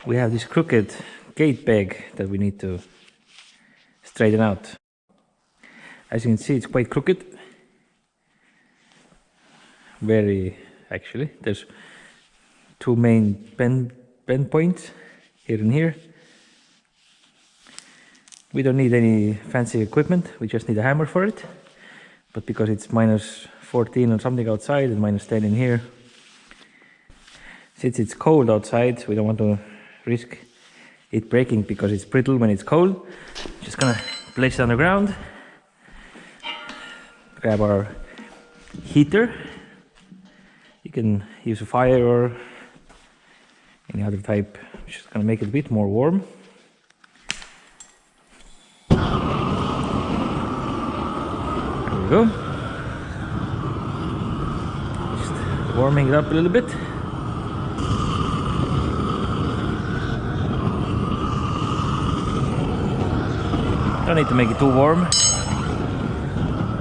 we have this crooked gate peg that we need to straighten out. As you can see, it's quite crooked. Very, actually. There's two main bend points, here and here. We don't need any fancy equipment, we just need a hammer for it. But because it's -14 or something outside and -10 in here, since it's cold outside, we don't want to risk it breaking because it's brittle when it's cold. Just gonna place it on the ground, grab our heater. You can use a fire or any other type. Just gonna make it a bit more warm. There we go. Just warming it up a little bit. Don't need to make it too warm.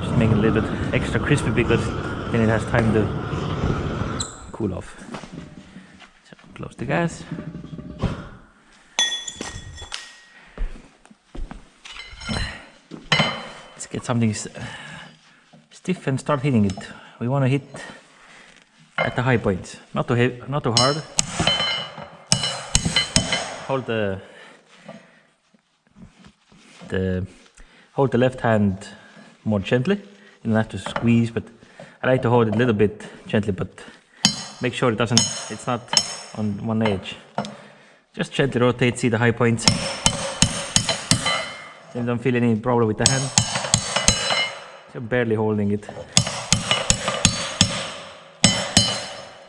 Just make it a little bit extra crispy because then it has time to cool off. So close the gas. Let's get something stiff and start hitting it. We want to hit at the high points, not too heavy, not too hard. Hold the left hand more gently. You don't have to squeeze, but I like to hold it a little bit gently, but make sure it's not on one edge. Just gently rotate, see the high points. Then don't feel any problem with the hand. So barely holding it.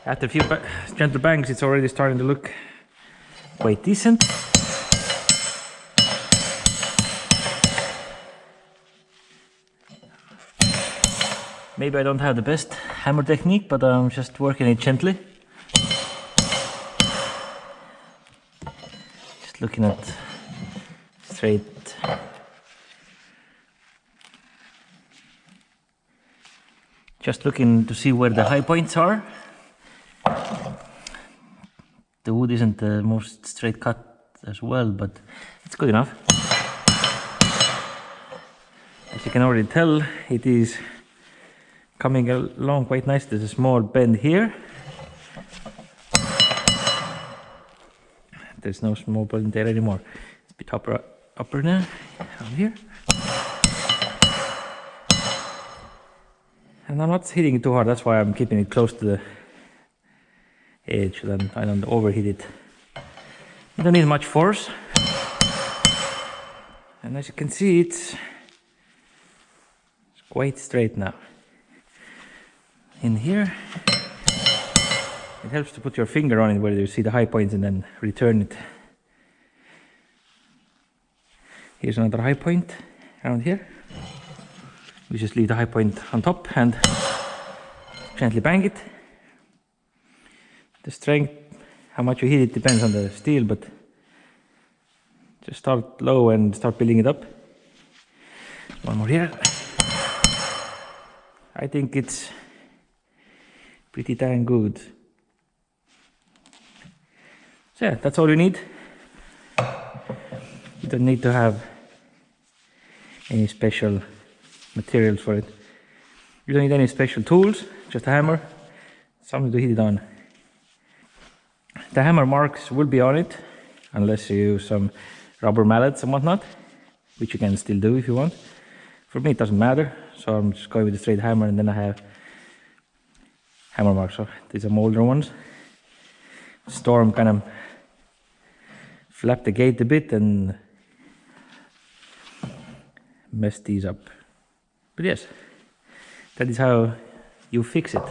After a few gentle bangs, it's already starting to look quite decent. Maybe I don't have the best hammer technique, but I'm just working it gently. Just looking at straight. Just looking to see where the high points are. The wood isn't the most straight cut as well, but it's good enough. As you can already tell, it is coming along quite nice. There's a small bend here. There's no small bend there anymore. It's a bit upper now, down here. And I'm not hitting it too hard, that's why I'm keeping it close to the edge, then I don't overheat it. You don't need much force. And as you can see, it's quite straight now. In here, it helps to put your finger on it where you see the high points and then return it. Here's another high point around here. We just leave the high point on top and gently bang it. The strength, how much you hit it, depends on the steel, but just start low and start building it up. One more here. I think it's pretty dang good. So yeah, that's all you need. You don't need to have any special materials for it. You don't need any special tools, just a hammer, something to hit it on. The hammer marks will be on it, unless you use some rubber mallets and whatnot, which you can still do if you want. For me it doesn't matter, so I'm just going with a straight hammer, and then I have hammer marks. So these are older ones. Storm kind of flapped the gate a bit and messed these up. But yes, that is how you fix it.